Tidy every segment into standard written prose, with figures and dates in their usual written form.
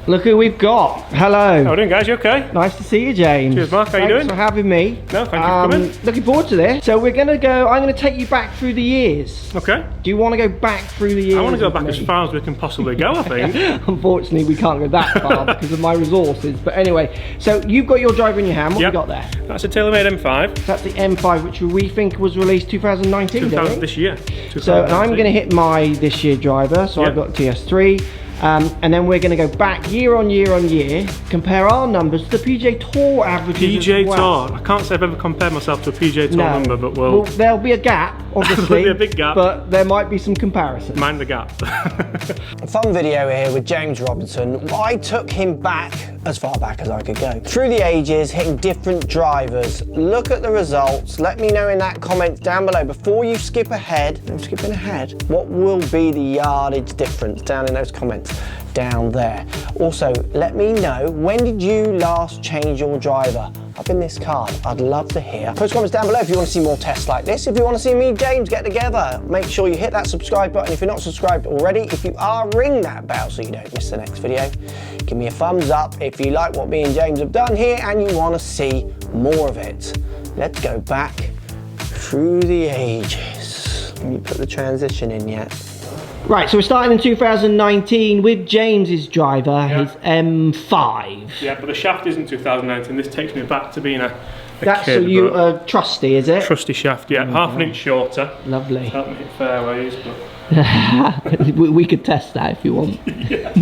Look who we've got. Hello. How are you doing, guys? You okay? Nice to see you, James. Cheers, Mark. How you doing? Thanks for having me. No, thank you for coming. Looking forward to this. So we're gonna go. I'm gonna take you back through the years. Okay. Do you want to go back through the years? I want to go back as far as we can possibly go, I think. Unfortunately, we can't go that far because of my resources. But anyway, so you've got your driver in your hand. What have you got there? That's a tailor-made M5. That's the M5, which we think was released 2019. This year. So I'm going to hit my this year driver. So I've got TS3. And then we're going to go back year on year on year, compare our numbers to the PGA Tour averages. PGA Tour. I can't say I've ever compared myself to a PGA Tour number, but well, there'll be a gap, obviously. There'll be a big gap. But there might be some comparisons. Mind the gap. A fun video here with James Robinson. I took him back as far back as I could go. Through the ages, hitting different drivers. Look at the results. Let me know in that comment down below. Before you skip ahead, no skipping ahead, what will be the yardage difference down in those comments down there. Also, let me know, when did you last change your driver up in this card? I'd love to hear. Post comments down below if you want to see more tests like this. If you want to see me and James get together, make sure you hit that subscribe button if you're not subscribed already. If you are, ring that bell so you don't miss the next video. Give me a thumbs up if you like what me and James have done here and you want to see more of it. Let's go back through the ages. Have you put the transition in yet? Right, so we're starting in 2019 with James's driver, his M5. Yeah, but the shaft isn't 2019. This takes me back to being a That's kid. That's trusty, is it? Trusty shaft, yeah. Half an inch shorter. Lovely. Help me hit fairways, but... we could test that if you want. Yeah.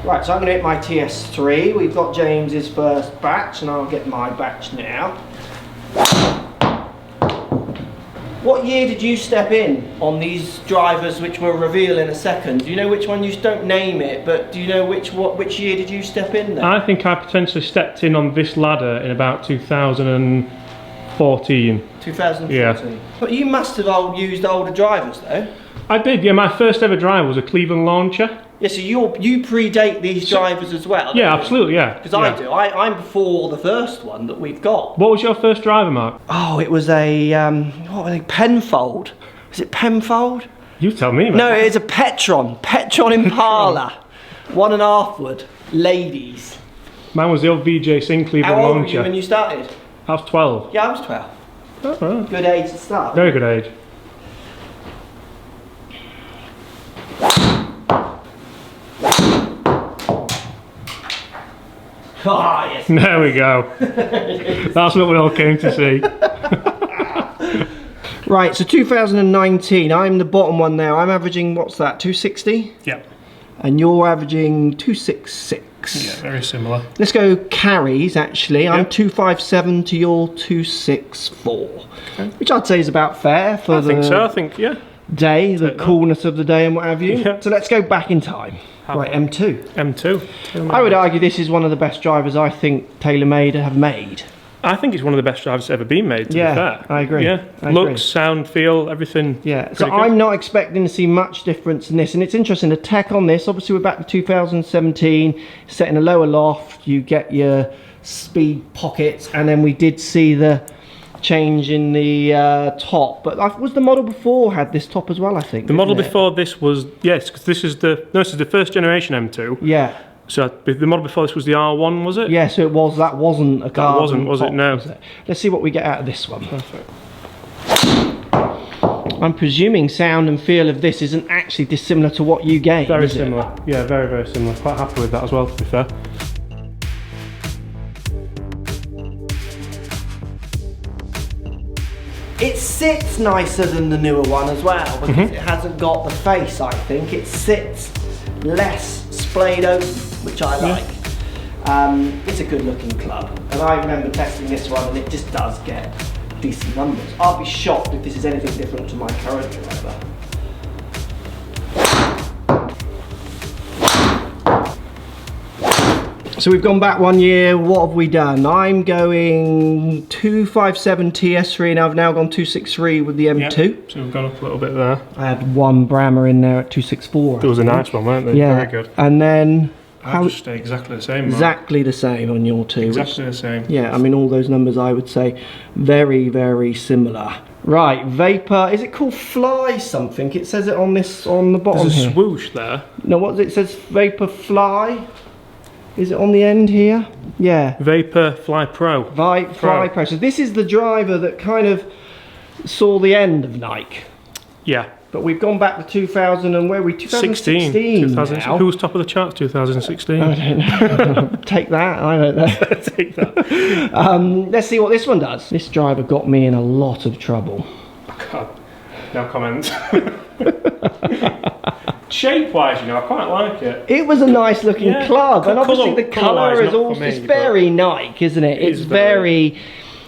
Right, so I'm going to hit my TS3. We've got James's first batch, and I'll get my batch now. What year did you step in on these drivers, which we'll reveal in a second? Do you know which one? You don't name it, but do you know which year did you step in there? I think I potentially stepped in on this ladder in about 2014. 2014. Yeah. But you must have used older drivers, though. I did, yeah. My first ever driver was a Cleveland Launcher. Yeah, so you predate these drivers as well. Yeah, absolutely, yeah. Because I do. I'm before the first one that we've got. What was your first driver, Mark? Oh, it was a what was it? Penfold. Is it Penfold? You tell me, mate. No, it's a Petron Impala, 1.5 wood, ladies. Mine was the old VJ Singh Cleveland How old Launcher. were you when you started? I was 12. Yeah, I was 12. Oh, right. Good age to start. Very good age. Ah, yes. There we go. That's what we all came to see. Right, so 2019, I'm the bottom one there. I'm averaging, what's that, 260? Yep. And you're averaging 266. Yeah, very similar. Let's go carries, actually. I'm Yep. 257 to your 264. Okay. Which I'd say is about fair for I think so, I think, yeah. Day, the coolness of the day and what have you. Yeah. So let's go back in time. Right, M2. M2. I would argue this is one of the best drivers I think TaylorMade have made. I think it's one of the best drivers that's ever been made, to be fair. I agree. Yeah, looks, sound, feel, everything. Yeah, so good. I'm not expecting to see much difference in this. And it's interesting, the tech on this, obviously we're back to 2017, set in a lower loft, you get your speed pockets, and then we did see the change in the top. But was the model before had this top as well, I think? The model before this was, yes, because this is the first generation M2. Yeah. So the model before this was the R1, was it? Yeah, so it was, that wasn't a carbon. That wasn't, was top, it? No. Was it? Let's see what we get out of this one. Perfect. I'm presuming sound and feel of this isn't actually dissimilar to what you gained. Very similar. Yeah, very, very similar. Quite happy with that as well, to be fair. It sits nicer than the newer one as well, because it hasn't got the face, I think. It sits less splayed open, which I like. It's a good looking club, and I remember testing this one and it just does get decent numbers. I'll be shocked if this is anything different to my current driver. So we've gone back 1 year, what have we done? I'm going 257 TS3 and I've now gone 263 with the M2. Yep. So we've gone up a little bit there. I had one Brammer in there at 264. There was a nice one, weren't there? Yeah. Very good. And then I'll just stay exactly the same. Exactly the same on your two. Exactly the same. Yeah, I mean all those numbers I would say very, very similar. Right, Vapor, is it called Fly something? It says it on the bottom There's a here. swoosh there. No, what it says Vapor Fly? Is it on the end here? Yeah. Vapor Fly Pro. Fly Pro. So this is the driver that kind of saw the end of Nike. Yeah. But we've gone back to 2000 and where are we? 2016 now. Who was top of the charts 2016? I don't know. Take that. I don't know. Take that. Let's see what this one does. This driver got me in a lot of trouble. God. No comment. Shape-wise, you know, I quite like it. It was a nice looking club, and obviously the colour is also very Nike, isn't it? It's very.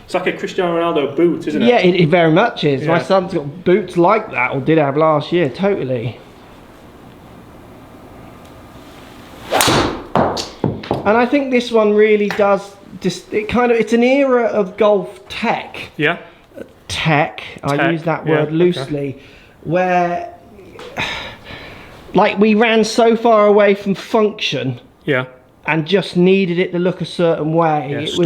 It's like a Cristiano Ronaldo boot, isn't it? Yeah, it very much is. Yeah. My son's got boots like that, or did have last year, totally. And I think this one really does just, it's an era of golf tech. Yeah. Tech, I use that word loosely, where like we ran so far away from function. Yeah. And just needed it to look a certain way. Yeah, it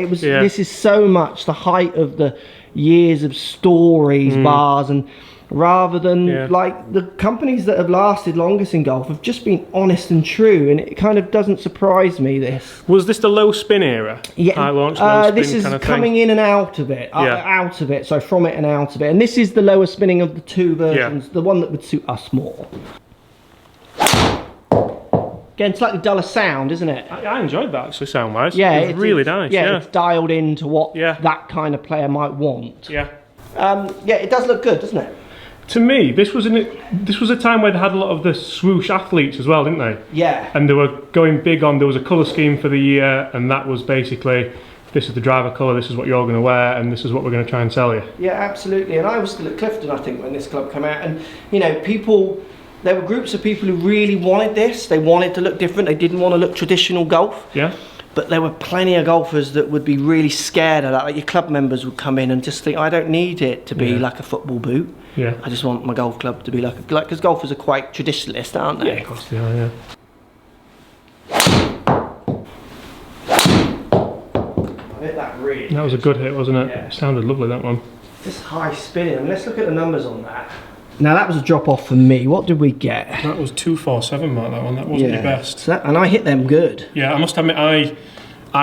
was. This is so much the height of the years of stories, bars, and rather than like the companies that have lasted longest in golf have just been honest and true, and it kind of doesn't surprise me. This was this the low spin era? Yeah, high launch, low spin this is kind of coming thing? in and out of it, out of it. So from it and out of it, and this is the lower spinning of the two versions, the one that would suit us more. Again, slightly duller sound, isn't it? I enjoyed that actually, sound wise. Yeah, it's really nice. Yeah, it's dialed into what that kind of player might want. Yeah. Yeah, it does look good, doesn't it? To me, this was a time where they had a lot of the swoosh athletes as well, didn't they? Yeah. And they were going big on, there was a colour scheme for the year, and that was basically, this is the driver colour, this is what you're going to wear, and this is what we're going to try and sell you. Yeah, absolutely. And I was still at Clifton, I think, when this club came out, and you know, there were groups of people who really wanted this. They wanted to look different. They didn't want to look traditional golf. Yeah. But there were plenty of golfers that would be really scared of that. Like your club members would come in and just think, I don't need it to be like a football boot. Yeah. I just want my golf club to be like because golfers are quite traditionalist, aren't they? Yeah, of course they are, yeah. I hit that really. That was a good hit, wasn't it? Yeah. It sounded lovely, that one. Just high spinning. I mean, let's look at the numbers on that. Now that was a drop off for me. What did we get? That was 247, Mark, that one. That wasn't your best. So and I hit them good. Yeah, I must admit, I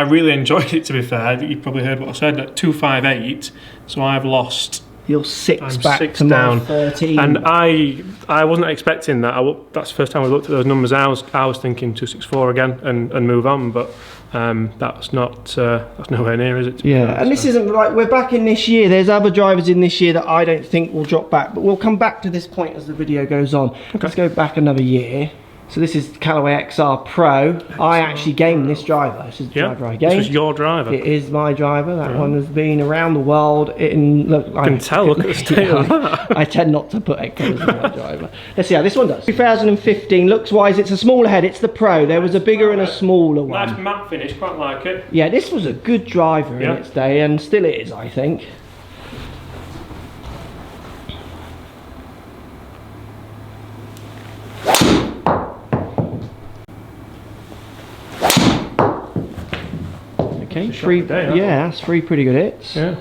really enjoyed it, to be fair. You probably heard what I said, at 258, so I've lost. You're I'm back six to down. 13. And I wasn't expecting that. That's the first time I looked at those numbers. I was thinking 264 again and move on, but that's nowhere near, is it? Yeah, and this isn't like we're back in this year. There's other drivers in this year that I don't think will drop back, but we'll come back to this point as the video goes on. Okay. Let's go back another year. So this is Callaway Xr Pro. I actually gamed this driver. This is the driver I gamed. This was your driver. It is my driver. That one has been around the world. I can tell. Look at the state of that. I tend not to put Xrs in my driver. Let's see how this one does. 2015. Looks wise, it's a smaller head. It's the Pro. There was a bigger and a smaller one. Nice matte finish. Quite like it. Yeah, this was a good driver in its day, and still is, I think. Okay, that's three pretty good hits. Yeah.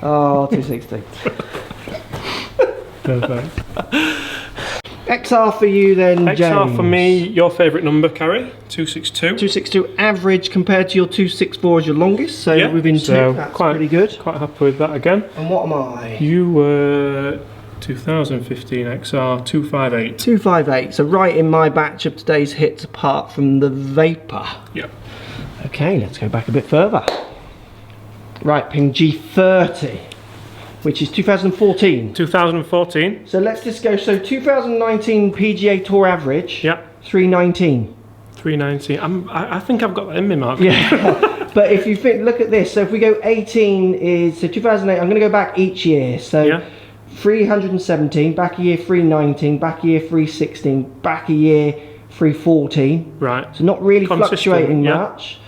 Oh, 260. Perfect. XR for you then, James. XR for me, your favourite number, Carrie? 262. 262 average compared to your 264 as your longest, so within so two, that's pretty good. Quite happy with that again. And what am I? You were 2015 XR 258. 258, so right in my batch of today's hits apart from the Vapor. Yep. Okay, let's go back a bit further. Right, Ping G30. Which is 2014. 2014. So let's just go. So 2019 PGA Tour average. Yep. 319. 319. I think I've got that in me, Mark. Yeah. But if you think, look at this. So if we go 18 is so 2008. I'm going to go back each year. So 317. Back a year 319. Back a year 316. Back a year 314. Right. So not really fluctuating much.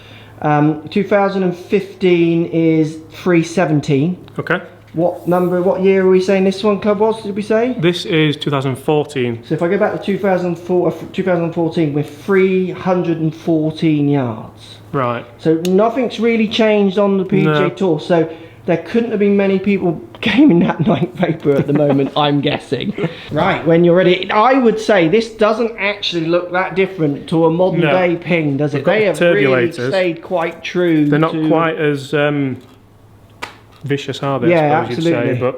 2015 is 317. Okay. What year are we saying this one club was, did we say? This is 2014. So if I go back to 2014, we're 314 yards. Right. So nothing's really changed on the PGA Tour. So there couldn't have been many people gaming that night paper at the moment, I'm guessing. Right, when you're ready. I would say this doesn't actually look that different to a modern day ping, does it? They have really stayed quite true. They're not quite as vicious, are they? Yeah, I suppose absolutely. you'd say.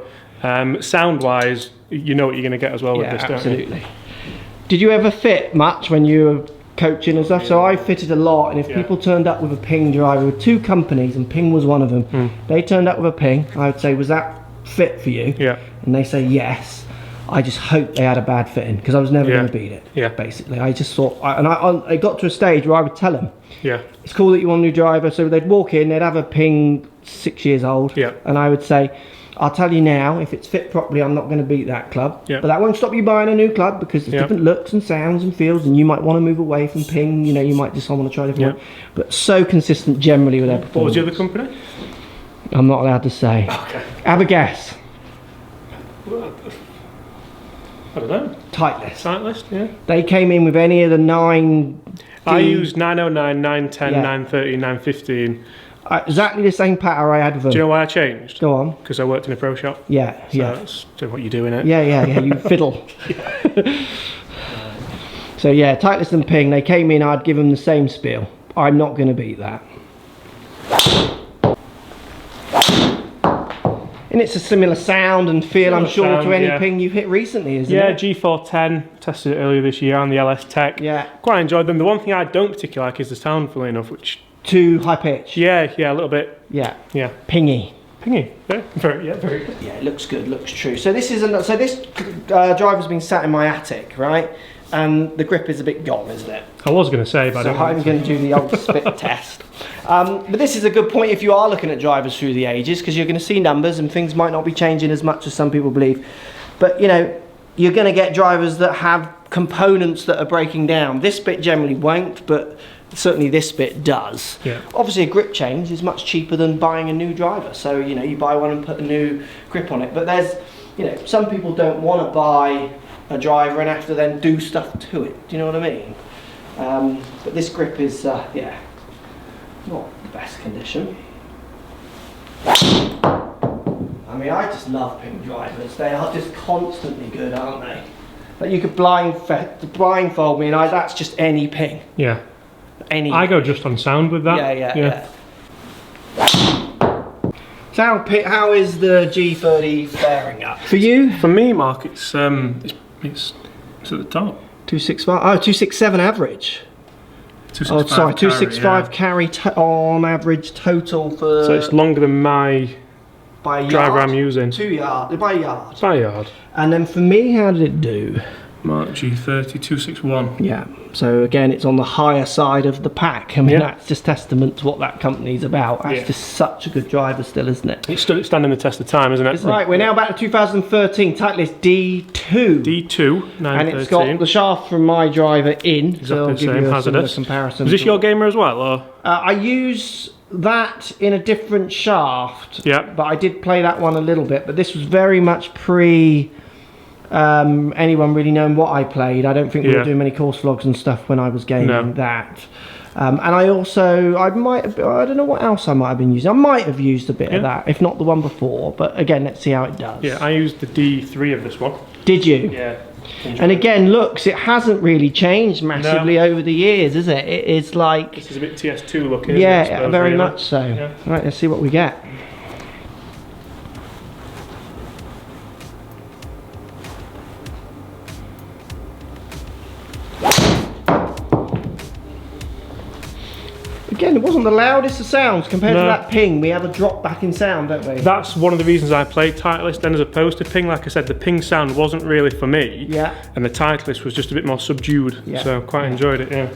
But sound-wise, you know what you're going to get as well with this, absolutely. don't you? Did you ever fit much when you were coaching and stuff? So I fitted a lot, and if people turned up with a ping driver with 2 companies, and ping was one of them, they turned up with a ping, I would say, was that fit for you? Yeah. And they say yes. I just hoped they had a bad fitting, because I was never going to beat it. Yeah. Basically, I just thought, I got to a stage where I would tell them, it's cool that you want a new driver. So they'd walk in, they'd have a ping 6 years old, and I would say, I'll tell you now, if it's fit properly, I'm not going to beat that club. But that won't stop you buying a new club, because there's different looks and sounds and feels, and you might want to move away from ping. You know, you might just want to try different. But so consistent generally with their performance. What was the other company? I'm not allowed to say. Okay. Have a guess. I don't know. Titleist. Yeah. They came in with any of the 9. I used 909, 910, 913, 915. Exactly the same pattern I had with them. Do you know why I changed? Go on. Because I worked in a pro shop. So that's what you do in it. Yeah, you fiddle. So yeah, Titleist and Ping, they came in, I'd give them the same spiel. I'm not going to beat that. And it's a similar sound and feel, I'm sure, to any ping you've hit recently, isn't it? Yeah, G410, tested it earlier this year on the LS Tech. Yeah. Quite enjoyed them. The one thing I don't particularly like is the sound, funnily enough, which... Too high pitch. Yeah, a little bit. Yeah. Yeah. Pingy. Pingy. Yeah, very good. Yeah, it looks good, looks true. So this is this driver's been sat in my attic, right? And the grip is a bit gone, isn't it? I was going to say, but so I'm going to do the old spit test. But this is a good point if you are looking at drivers through the ages, because you're going to see numbers and things might not be changing as much as some people believe. But you know, you're going to get drivers that have components that are breaking down. This bit generally won't, but certainly this bit does. Yeah. Obviously a grip change is much cheaper than buying a new driver. So, you know, you buy one and put a new grip on it. But there's, you know, some people don't want to buy a driver and have to then do stuff to it. Do you know what I mean? But this grip is, not the best condition. I mean, I just love ping drivers. They are just constantly good, aren't they? Like you could blindfold me and that's just any ping. Yeah. Any. I go just on sound with that. Yeah. So how is the G30 faring up for you? For me, Mark, it's at the top. 265. Oh, 267 average. 265 265 carry on average total for. So it's longer than my driver I'm using. 2 yards by a yard. By a yard. And then for me, how did it do? Mark G30 261. Yeah. So again, it's on the higher side of the pack. I mean, that's just testament to what that company's about. That's just such a good driver still, isn't it? It's still standing the test of time, isn't it? Right. We're now back to 2013 Titleist D2. D2 913. And it's got the shaft from my driver in. Exactly so I'll the give same. you a Hazardous comparison. Was this your gamer as well, or? I use that in a different shaft. Yeah. But I did play that one a little bit. But this was very much pre. Anyone really knowing what I played. I don't think we were doing many course vlogs and stuff when I was gaming that. And I don't know what else I might have been using. I might have used a bit of that, if not the one before. But again, let's see how it does. Yeah, I used the D3 of this one. Did you? Yeah. And again, looks, it hasn't really changed massively over the years, is it? It is like... This is a bit TS2 looking, yeah, isn't it, very really? much so. Yeah. Right, let's see what we get. Again, it wasn't the loudest of sounds compared to that ping. We have a drop back in sound, don't we? That's one of the reasons I played Titleist then as opposed to ping. Like I said, the ping sound wasn't really for me. Yeah. And the Titleist was just a bit more subdued. Yeah. So I quite enjoyed it, yeah.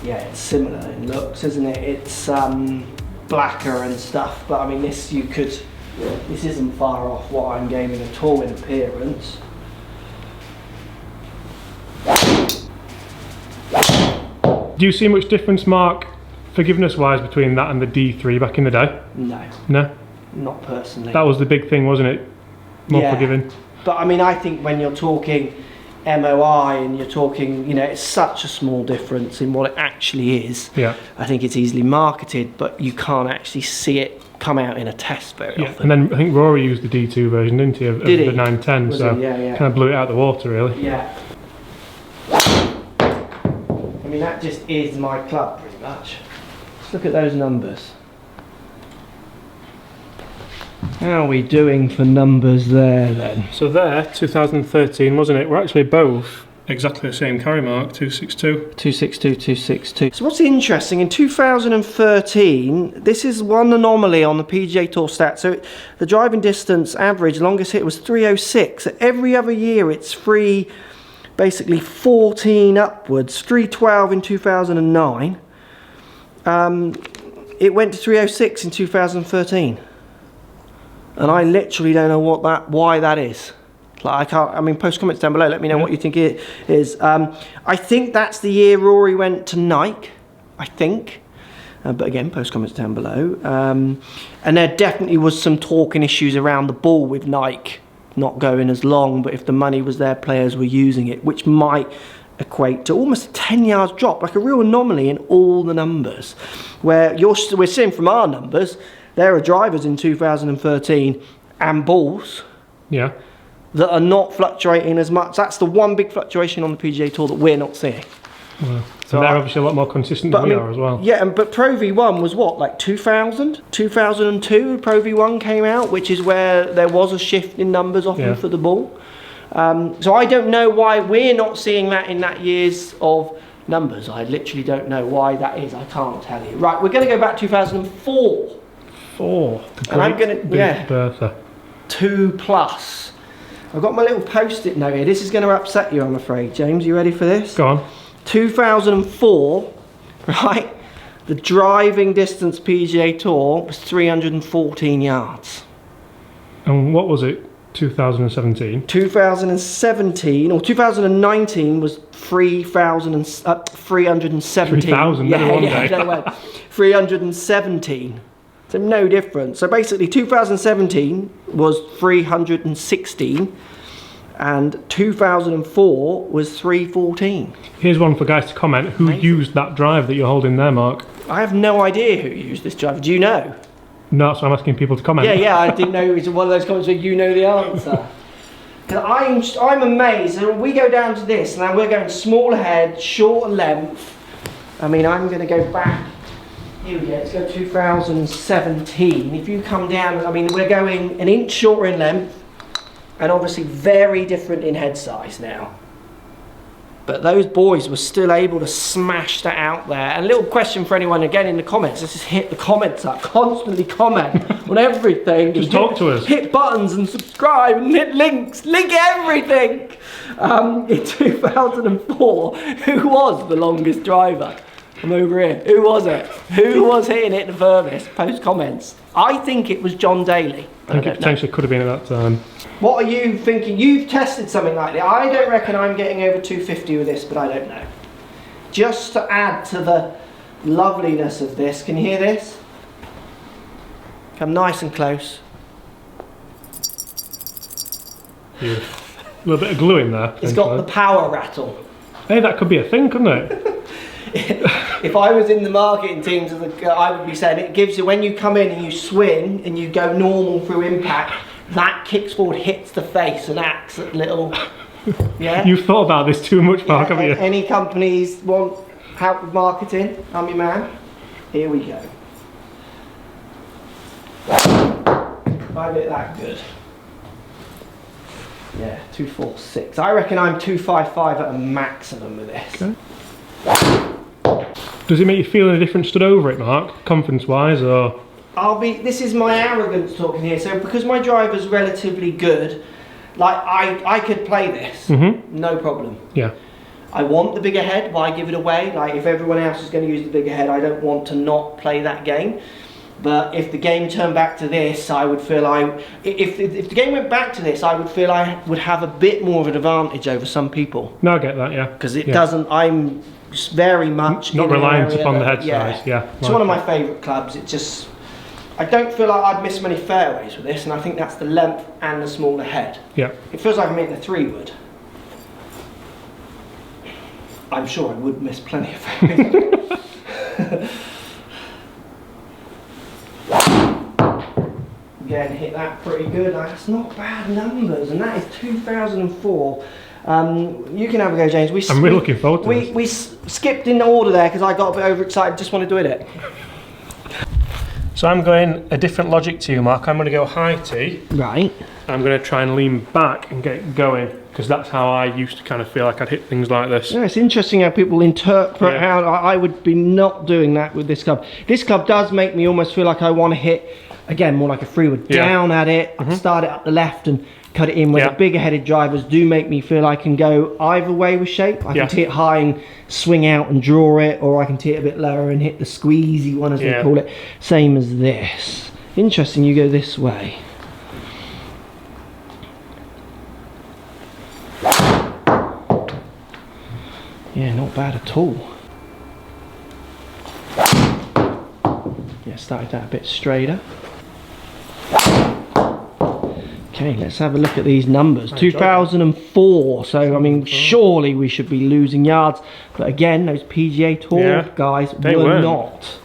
Yeah, it's similar in looks, isn't it? It's blacker and stuff, but I mean this isn't far off what I'm gaming at all in appearance. Do you see much difference, Mark, forgiveness-wise, between that and the D3 back in the day? No. No? Not personally. That was the big thing, wasn't it? More forgiving. But I mean, I think when you're talking MOI and you're talking, you know, it's such a small difference in what it actually is. Yeah. I think it's easily marketed, but you can't actually see it come out in a test very often. And then I think Rory used the D2 version, didn't he, of the 910, so kind of blew it out of the water, really. Yeah. I mean, that just is my club, pretty much. Let's look at those numbers. How are we doing for numbers there, then? So there, 2013, wasn't it? We're actually both exactly the same carry mark, 262. 262, 262. So what's interesting, in 2013, this is one anomaly on the PGA Tour stats. So the driving distance average, longest hit was 306. So every other year it's basically 14 upwards, 312 in 2009. It went to 306 in 2013. And I literally don't know why that is. Like, I mean, post comments down below. Let me know what you think it is. I think that's the year Rory went to Nike. I think. But again, post comments down below. And there definitely was some talk and issues around the ball with Nike not going as long. But if the money was there, players were using it, which might equate to almost a 10 yards drop, like a real anomaly in all the numbers. Where we're seeing from our numbers, there are drivers in 2013 and balls. Yeah. That are not fluctuating as much. That's the one big fluctuation on the PGA Tour that we're not seeing. Well, so they're obviously a lot more consistent than we are as well. Yeah, but Pro V1 was what, like 2000? 2002 Pro V1 came out, which is where there was a shift in numbers often for the ball. So I don't know why we're not seeing that in that year's of numbers. I literally don't know why that is. I can't tell you. Right, we're going to go back 2004. And I'm going to, Bertha. 2+. I've got my little post-it note here. This is going to upset you, I'm afraid. James, you ready for this? Go on. 2004, right? The driving distance PGA Tour was 314 yards. And what was it? 2017? 2017 or 2019 was 317. 3,000. No way. 317. So no difference. So basically 2017 was 316 and 2004 was 314. Here's one for guys to comment. Who used that drive that you're holding there, Mark? I have no idea who used this drive. Do you know? No, so I'm asking people to comment. Yeah, I didn't know it was one of those comments where you know the answer. Because I'm amazed. And we go down to this, now we're going smaller head, shorter length. I mean, I'm going to go back. Here we go, let's go 2017. If you come down, I mean, we're going an inch shorter in length and obviously very different in head size now. But those boys were still able to smash that out there. And a little question for anyone again in the comments. Let's just hit the comments up. Constantly comment on everything. Just talk to us. Hit buttons and subscribe and hit links. Link everything. In 2004, who was the longest driver? I'm over here. Who was it? Who was hitting it the furthest? Post comments. I think it was John Daly. I think it potentially could have been at that time. What are you thinking? You've tested something like that. I don't reckon I'm getting over 250 with this, but I don't know. Just to add to the loveliness of this, can you hear this? Come nice and close. Beautiful. A little bit of glue in there. It's got the power rattle. Hey, that could be a thing, couldn't it? If I was in the marketing teams, I would be saying it gives you, when you come in and you swing and you go normal through impact, that kicks forward, hits the face and acts at little, yeah? You've thought about this too much, Mark, haven't you? Any companies want help with marketing? I'm your man. Here we go. I bit that good. Yeah, 246. I reckon I'm 255 at a maximum with this. Okay. Does it make you feel any different stood over it, Mark, confidence-wise, or? This is my arrogance talking here, so because my driver's relatively good, like I could play this, no problem. Yeah. I want the bigger head, why give it away? Like if everyone else is going to use the bigger head, I don't want to not play that game. But if the game turned back to this, I would feel if the game went back to this, I would feel I would have a bit more of an advantage over some people. No, I get that, yeah. Because it doesn't, I'm It's very much not in an reliant area upon the that- head size. Yeah, It's one of my favourite clubs. It just, I don't feel like I'd miss many fairways with this, and I think that's the length and the smaller head. Yeah. It feels like I'm hitting a 3-wood. I'm sure I would miss plenty of fairways. Again, hit that pretty good. That's not bad numbers, and that is 2004. You can have a go, James. I'm really looking forward to this. We skipped in order there because I got a bit overexcited. Just wanted to hit it. So I'm going a different logic to you, Mark. I'm going to go high tee. Right. I'm going to try and lean back and get it going, because that's how I used to kind of feel like I'd hit things like this. Yeah, it's interesting how people interpret Yeah. how I would be not doing that with this club. This club does make me almost feel like I want to hit, again, more like a 3-wood, Yeah. down at it, start it up the left and cut it in, where Yeah. the bigger headed drivers do make me feel I can go either way with shape. I Yeah. can tee it high and swing out and draw it, or I can tee it a bit lower and hit the squeezy one, as they Yeah. call it. Same as this. Interesting, you go this way. Yeah, not bad at all. Yeah, started that a bit straighter. Okay, let's have a look at these numbers. 2004, so I mean, surely we should be losing yards. But again, those PGA Tour Yeah, guys they were weren't. not.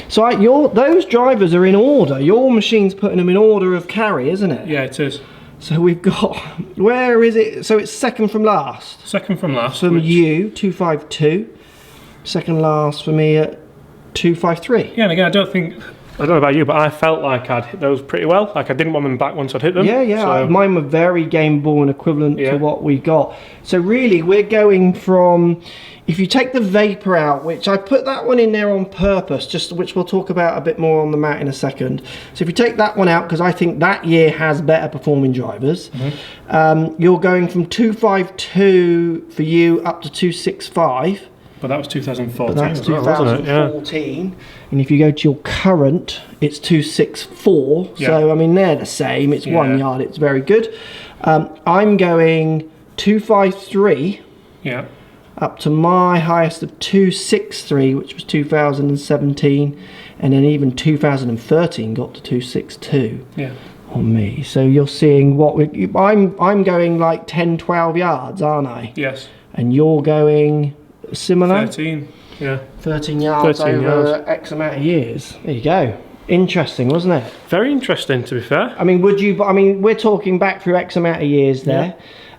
So those drivers are in order. Your machine's putting them in order of carry, isn't it? Yeah, it is. So we've got, where is it? So it's second from last. Second from last. From which- you, 252. Second last for me at 253. Yeah, and again, I don't know about you, but I felt like I'd hit those pretty well. Like I didn't want them back once I'd hit them. Yeah, yeah. So, Mine were very game ball and equivalent Yeah. to what we got. So really, we're going from, if you take the Vapor out, which I put that one in there on purpose, just which we'll talk about a bit more on the mat in a second. So if you take that one out, because I think that year has better performing drivers, you're going from 252 for you up to 265. but that was 2014. But that's as well, wasn't it? Yeah. 2014. And if you go to your current, it's 264. Yeah. So, I mean, they're the same. It's 1 Yeah. yard. It's very good. I'm going 253 Yeah. up to my highest of 263, which was 2017. And then even 2013 got to 262 Yeah. on me. So you're seeing I'm going like 10, 12 yards, aren't I? Yes. And you're going similar? 13. Yeah. 13 yards 13 over yards. X amount of years. There you go. Interesting, wasn't it? Very interesting, to be fair. I mean, we're talking back through X amount of years there.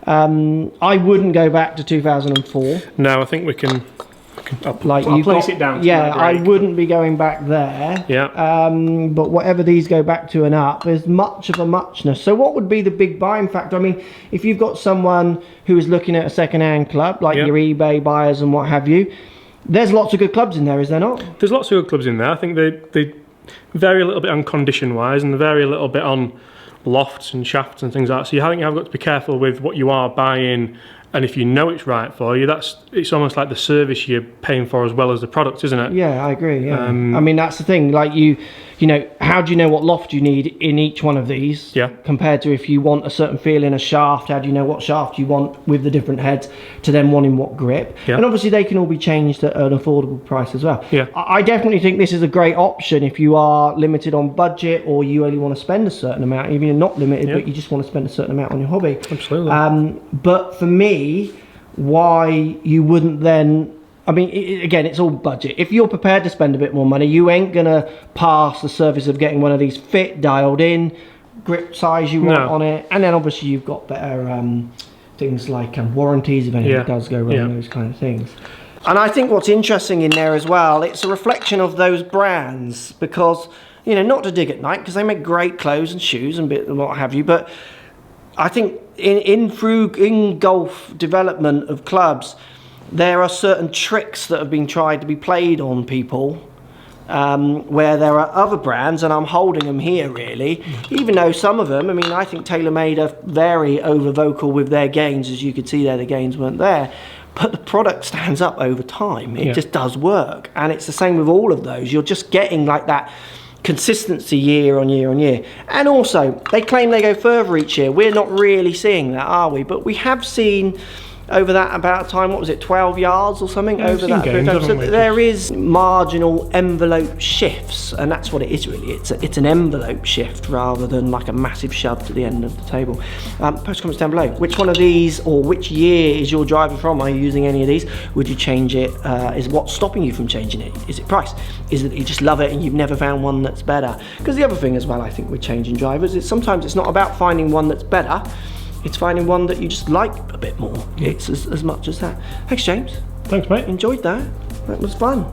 I wouldn't go back to 2004. No, I think we can. I'll You place got- it down. To Yeah, my I break. wouldn't be going back there. Yeah. But whatever these go back to and up, there's much of a muchness. So what would be the big buying factor? I mean, if you've got someone who is looking at a second-hand club, like Yeah. your eBay buyers and what have you, there's lots of good clubs in there, is there not? There's lots of good clubs in there. I think they vary a little bit on condition-wise, and they vary a little bit on lofts and shafts and things like that. So I think you've got to be careful with what you are buying, and if you know it's right for you, it's almost like the service you're paying for as well as the product, isn't it? Yeah, I agree. Yeah, I mean that's the thing. Like you know, how do you know what loft you need in each one of these? Yeah. Compared to if you want a certain feel in a shaft, how do you know what shaft you want with the different heads to then wanting what grip? Yeah. And obviously they can all be changed at an affordable price as well. Yeah. I definitely think this is a great option if you are limited on budget or you only want to spend a certain amount. Even if you're not limited, Yeah. but you just want to spend a certain amount on your hobby. Absolutely. But for me, why you wouldn't then, I mean, again, it's all budget. If you're prepared to spend a bit more money, you ain't gonna pass the service of getting one of these fit, dialed in, grip size you want No. on it, and then obviously you've got better things like warranties if anything Yeah. does go wrong, Yeah. those kind of things. And I think what's interesting in there as well, it's a reflection of those brands, because, you know, not to dig at night, because they make great clothes and shoes and what have you, but I think in golf development of clubs, there are certain tricks that have been tried to be played on people, where there are other brands, and I'm holding them here really, even though some of them, I mean, I think TaylorMade are very over vocal with their gains, as you could see there, the gains weren't there, but the product stands up over time. It just does work, and it's the same with all of those. You're just getting like that consistency year on year on year. And also, they claim they go further each year. We're not really seeing that, are we? But we have seen over that about a time, what was it, 12 yards or something? Yeah, over that gains, so there is marginal envelope shifts, and that's what it is really. It's an envelope shift rather than like a massive shove to the end of the table. Post comments down below. Which one of these, or which year is your driver from? Are you using any of these? Would you change it? Is what's stopping you from changing it? Is it price? Is it you just love it and you've never found one that's better? Because the other thing as well, I think, with changing drivers, is sometimes it's not about finding one that's better, it's finding one that you just like a bit more. It's as much as that. Thanks, James. Thanks, mate. Enjoyed that. That was fun.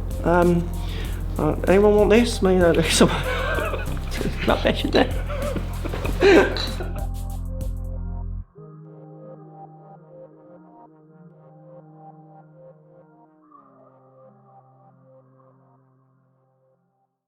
Anyone want this? Maybe there's some not there.